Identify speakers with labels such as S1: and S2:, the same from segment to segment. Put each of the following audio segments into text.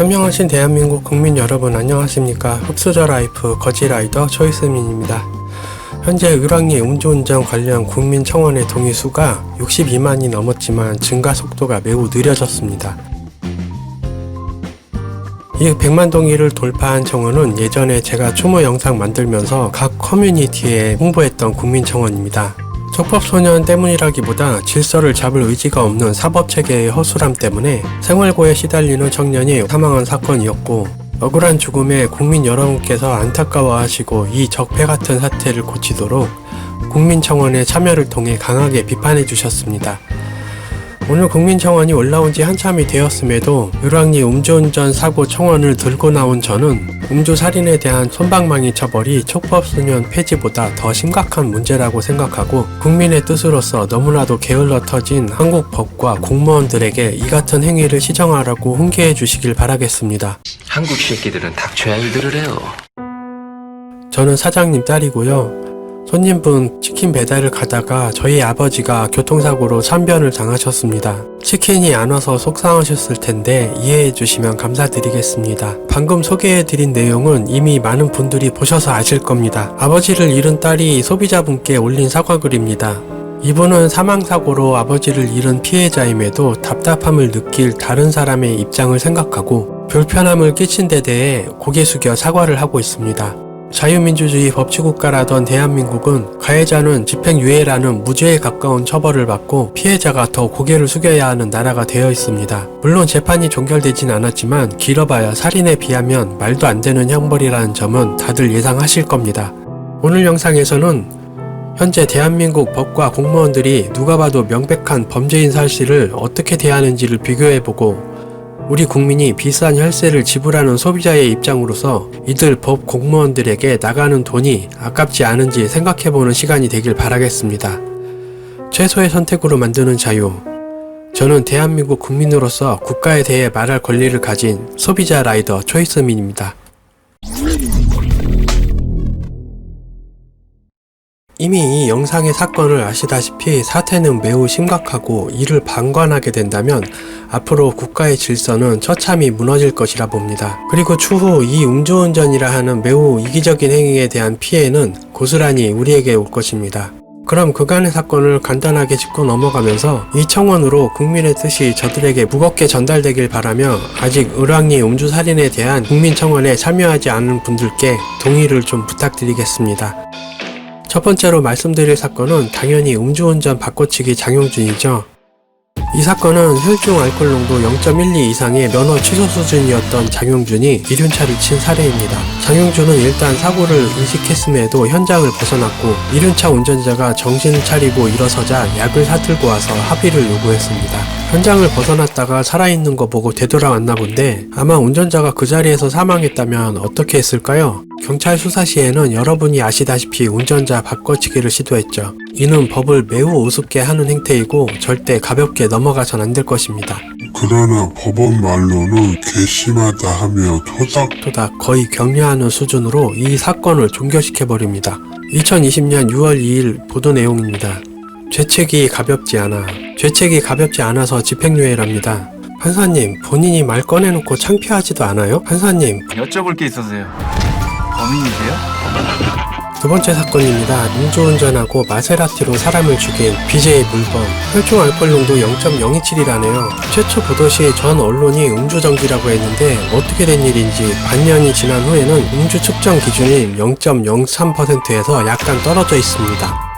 S1: 현명하신 대한민국 국민 여러분 안녕하십니까. 흡수저 라이프 거지라이더 초이스민입니다. 현재 을왕리 음주운전 관련 국민청원의 동의수가 62만이 넘었지만 증가 속도가 매우 느려졌습니다. 이 100만 동의를 돌파한 청원은 예전에 제가 추모 영상 만들면서 각 커뮤니티에 홍보했던 국민청원입니다. 촉법소년 때문이라기보다 질서를 잡을 의지가 없는 사법체계의 허술함 때문에 생활고에 시달리는 청년이 사망한 사건이었고, 억울한 죽음에 국민 여러분께서 안타까워하시고 이 적폐 같은 사태를 고치도록 국민청원의 참여를 통해 강하게 비판해 주셨습니다. 오늘 국민청원이 올라온 지 한참이 되었음에도 을왕리 음주운전 사고 청원을 들고 나온 저는 음주살인에 대한 솜방망이 처벌이 촉법소년 폐지보다 더 심각한 문제라고 생각하고, 국민의 뜻으로서 너무나도 게을러 터진 한국 법과 공무원들에게 이 같은 행위를 시정하라고 훈계해 주시길 바라겠습니다.
S2: 한국 새끼들은 닥쳐야 일들을 해요.
S1: 저는 사장님 딸이고요. 손님분 치킨 배달을 가다가 저희 아버지가 교통사고로 참변을 당하셨습니다. 치킨이 안 와서 속상하셨을 텐데 이해해 주시면 감사드리겠습니다. 방금 소개해드린 내용은 이미 많은 분들이 보셔서 아실 겁니다. 아버지를 잃은 딸이 소비자분께 올린 사과글입니다. 이분은 사망사고로 아버지를 잃은 피해자임에도 답답함을 느낄 다른 사람의 입장을 생각하고 불편함을 끼친 데 대해 고개 숙여 사과를 하고 있습니다. 자유민주주의 법치국가라던 대한민국은 가해자는 집행유예라는 무죄에 가까운 처벌을 받고 피해자가 더 고개를 숙여야 하는 나라가 되어 있습니다. 물론 재판이 종결되진 않았지만 길어봐야 살인에 비하면 말도 안 되는 형벌이라는 점은 다들 예상하실 겁니다. 오늘 영상에서는 현재 대한민국 법과 공무원들이 누가 봐도 명백한 범죄인 사실을 어떻게 대하는지를 비교해보고, 우리 국민이 비싼 혈세를 지불하는 소비자의 입장으로서 이들 법 공무원들에게 나가는 돈이 아깝지 않은지 생각해보는 시간이 되길 바라겠습니다. 최소의 선택으로 만드는 자유. 저는 대한민국 국민으로서 국가에 대해 말할 권리를 가진 소비자 라이더 초이스민입니다. 이미 이 영상의 사건을 아시다시피 사태는 매우 심각하고 이를 방관하게 된다면 앞으로 국가의 질서는 처참히 무너질 것이라 봅니다. 그리고 추후 이 음주운전이라 하는 매우 이기적인 행위에 대한 피해는 고스란히 우리에게 올 것입니다. 그럼 그간의 사건을 간단하게 짚고 넘어가면서 이 청원으로 국민의 뜻이 저들에게 무겁게 전달되길 바라며, 아직 을왕리 음주살인에 대한 국민청원에 참여하지 않은 분들께 동의를 좀 부탁드리겠습니다. 첫 번째로 말씀드릴 사건은 당연히 음주운전 바꿔치기 장용준이죠. 이 사건은 혈중 알코올 농도 0.12 이상의 면허 취소 수준이었던 장용준이 이륜차를 친 사례입니다. 장용준은 일단 사고를 인식했음에도 현장을 벗어났고, 이륜차 운전자가 정신을 차리고 일어서자 약을 사들고 와서 합의를 요구했습니다. 현장을 벗어났다가 살아있는 거 보고 되돌아왔나 본데, 아마 운전자가 그 자리에서 사망했다면 어떻게 했을까요? 경찰 수사 시에는 여러분이 아시다시피 운전자 바꿔치기를 시도했죠. 이는 법을 매우 우습게 하는 행태이고 절대 가볍게 넘어가선 안 될 것입니다.
S3: 그러나 법원 말로는 괘씸하다 하며 토닥토닥
S1: 거의 격려하는 수준으로 이 사건을 종결시켜버립니다. 2020년 6월 2일 보도 내용입니다. 죄책이 가볍지 않아서 집행유예랍니다. 판사님, 본인이 말 꺼내놓고 창피하지도 않아요? 판사님,
S4: 여쭤볼 게 있어서요. 범인이세요?
S1: 두 번째 사건입니다. 음주운전하고 마세라티로 사람을 죽인 BJ 물범. 혈중 알코올 농도 0.027이라네요. 최초 보도 시 전 언론이 음주정지라고 했는데 어떻게 된 일인지 반년이 지난 후에는 음주 측정 기준인 0.03%에서 약간 떨어져 있습니다.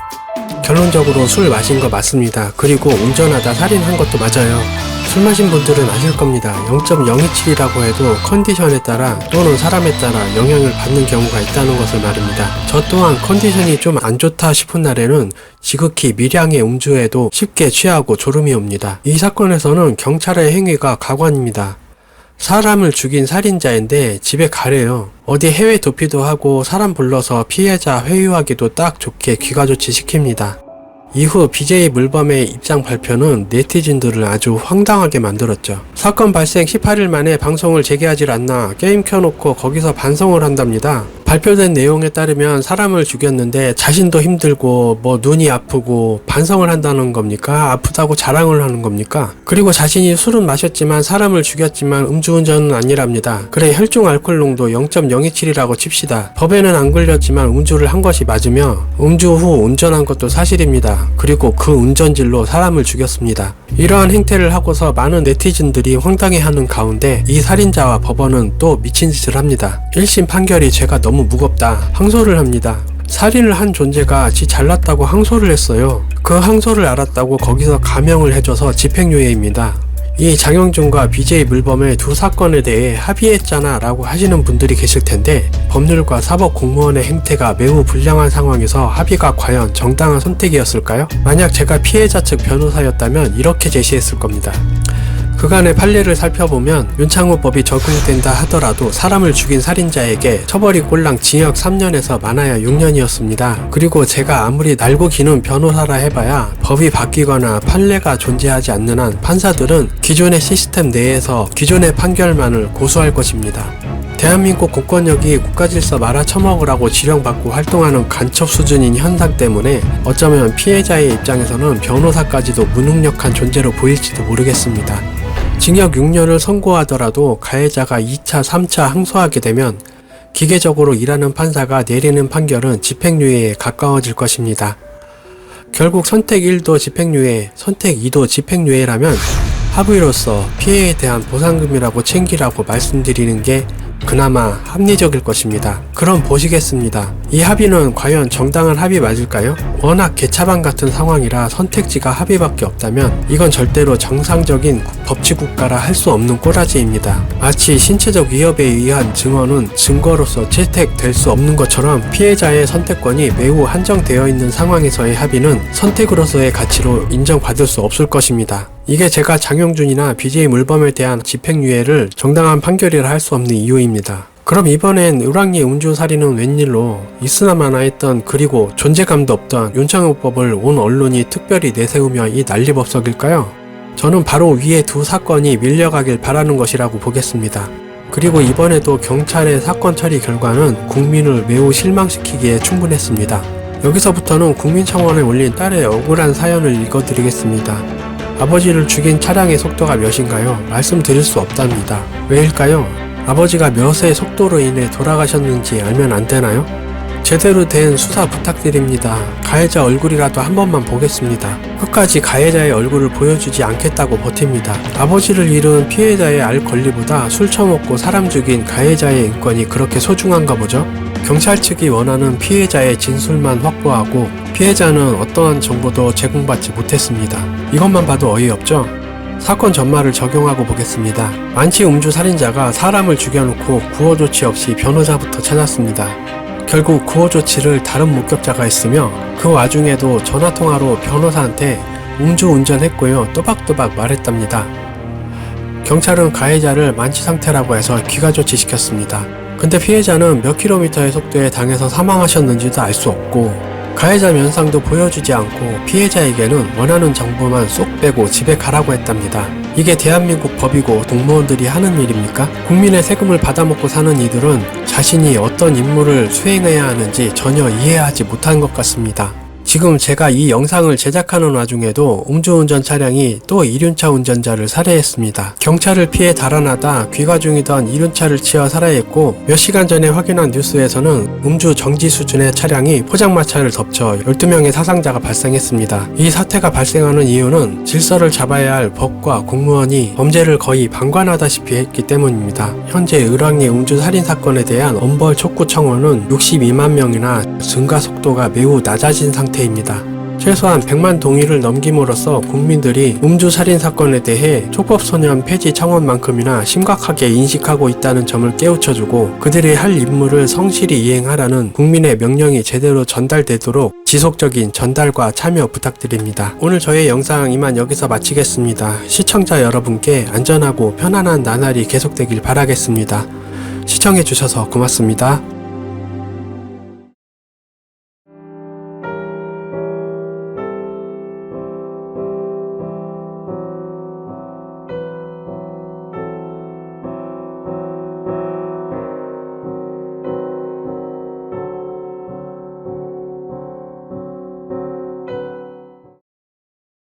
S1: 결론적으로 술 마신 거 맞습니다. 그리고 운전하다 살인한 것도 맞아요. 술 마신 분들은 아실 겁니다. 0.027이라고 해도 컨디션에 따라 또는 사람에 따라 영향을 받는 경우가 있다는 것을 말입니다. 저 또한 컨디션이 좀 안 좋다 싶은 날에는 지극히 미량의 음주에도 쉽게 취하고 졸음이 옵니다. 이 사건에서는 경찰의 행위가 가관입니다. 사람을 죽인 살인자인데 집에 가래요. 어디 해외 도피도 하고 사람 불러서 피해자 회유하기도 딱 좋게 귀가조치 시킵니다. 이후 BJ 물범의 입장 발표는 네티즌들을 아주 황당하게 만들었죠. 사건 발생 18일 만에 방송을 재개하질 않나 게임 켜놓고 거기서 반성을 한답니다. 발표된 내용에 따르면 사람을 죽였는데 자신도 힘들고 뭐 눈이 아프고 반성을 한다는 겁니까? 아프다고 자랑을 하는 겁니까? 그리고 자신이 술은 마셨지만 사람을 죽였지만 음주운전은 아니랍니다. 그래 혈중 알코올 농도 0.027이라고 칩시다. 법에는 안 걸렸지만 음주를 한 것이 맞으며 음주 후 운전한 것도 사실입니다. 그리고 그 운전질로 사람을 죽였습니다. 이러한 행태를 하고서 많은 네티즌들이 황당해하는 가운데 이 살인자와 법원은 또 미친 짓을 합니다. 1심 판결이 죄가 너무 무겁다 항소를 합니다. 살인을 한 존재가 지 잘났다고 항소를 했어요. 그 항소를 알았다고 거기서 감형을 해줘서 집행유예입니다. 이 장영준과 BJ 물범의 두 사건에 대해 합의했잖아 라고 하시는 분들이 계실 텐데 법률과 사법 공무원의 행태가 매우 불량한 상황에서 합의가 과연 정당한 선택이었을까요? 만약 제가 피해자 측 변호사였다면 이렇게 제시했을 겁니다. 그간의 판례를 살펴보면 윤창호법이 적용된다 하더라도 사람을 죽인 살인자에게 처벌이 꼴랑 징역 3년에서 많아야 6년이었습니다. 그리고 제가 아무리 날고 기는 변호사라 해봐야 법이 바뀌거나 판례가 존재하지 않는 한 판사들은 기존의 시스템 내에서 기존의 판결만을 고수할 것입니다. 대한민국 공권력이 국가질서 말아쳐먹으라고 지령받고 활동하는 간첩 수준인 현상 때문에 어쩌면 피해자의 입장에서는 변호사까지도 무능력한 존재로 보일지도 모르겠습니다. 징역 6년을 선고하더라도 가해자가 2차, 3차 항소하게 되면 기계적으로 일하는 판사가 내리는 판결은 집행유예에 가까워질 것입니다. 결국 선택 1도 집행유예, 선택 2도 집행유예라면 합의로서 피해에 대한 보상금이라고 챙기라고 말씀드리는 게 그나마 합리적일 것입니다. 그럼 보시겠습니다. 이 합의는 과연 정당한 합의 맞을까요? 워낙 개차반 같은 상황이라 선택지가 합의밖에 없다면 이건 절대로 정상적인 법치국가라 할 수 없는 꼬라지입니다. 마치 신체적 위협에 의한 증언은 증거로서 채택될 수 없는 것처럼 피해자의 선택권이 매우 한정되어 있는 상황에서의 합의는 선택으로서의 가치로 인정받을 수 없을 것입니다. 이게 제가 장영준이나 BJ 물범에 대한 집행유예를 정당한 판결이라 할 수 없는 이유입니다. 그럼 이번엔 을왕리 음주살인은 웬일로 있으나마나 했던 그리고 존재감도 없던 윤창호법을 온 언론이 특별히 내세우며 이 난리법석일까요? 저는 바로 위에 두 사건이 밀려가길 바라는 것이라고 보겠습니다. 그리고 이번에도 경찰의 사건 처리 결과는 국민을 매우 실망시키기에 충분했습니다. 여기서부터는 국민청원에 올린 딸의 억울한 사연을 읽어드리겠습니다. 아버지를 죽인 차량의 속도가 몇인가요? 말씀드릴 수 없답니다. 왜일까요? 아버지가 몇의 속도로 인해 돌아가셨는지 알면 안 되나요? 제대로 된 수사 부탁드립니다. 가해자 얼굴이라도 한 번만 보겠습니다. 끝까지 가해자의 얼굴을 보여주지 않겠다고 버팁니다. 아버지를 잃은 피해자의 알 권리보다 술 처먹고 사람 죽인 가해자의 인권이 그렇게 소중한가 보죠? 경찰 측이 원하는 피해자의 진술만 확보하고 피해자는 어떠한 정보도 제공받지 못했습니다. 이것만 봐도 어이없죠? 사건 전말을 적용하고 보겠습니다. 만취 음주 살인자가 사람을 죽여놓고 구호 조치 없이 변호사부터 찾았습니다. 결국 구호 조치를 다른 목격자가 했으며 그 와중에도 전화통화로 변호사한테 음주 운전했고요 또박또박 말했답니다. 경찰은 가해자를 만취 상태라고 해서 귀가 조치시켰습니다. 근데 피해자는 몇 킬로미터의 속도에 당해서 사망하셨는지도 알 수 없고 가해자 면상도 보여주지 않고 피해자에게는 원하는 정보만 쏙 빼고 집에 가라고 했답니다. 이게 대한민국 법이고 공무원들이 하는 일입니까? 국민의 세금을 받아먹고 사는 이들은 자신이 어떤 임무를 수행해야 하는지 전혀 이해하지 못한 것 같습니다. 지금 제가 이 영상을 제작하는 와중에도 음주운전 차량이 또 이륜차 운전자를 살해했습니다. 경찰을 피해 달아나다 귀가 중이던 이륜차를 치어 살해했고 몇 시간 전에 확인한 뉴스에서는 음주 정지 수준의 차량이 포장마차를 덮쳐 12명의 사상자가 발생했습니다. 이 사태가 발생하는 이유는 질서를 잡아야 할 법과 공무원이 범죄를 거의 방관하다시피 했기 때문입니다. 현재 을왕리 음주 살인 사건에 대한 엄벌 촉구 청원은 62만 명이나 증가 속도가 매우 낮아진 상태입니다. 최소한 100만 동의를 넘김으로써 국민들이 음주 살인 사건에 대해 촉법소년 폐지 청원만큼이나 심각하게 인식하고 있다는 점을 깨우쳐주고 그들이 할 임무를 성실히 이행하라는 국민의 명령이 제대로 전달되도록 지속적인 전달과 참여 부탁드립니다. 오늘 저의 영상 이만 여기서 마치겠습니다. 시청자 여러분께 안전하고 편안한 나날이 계속되길 바라겠습니다. 시청해주셔서 고맙습니다.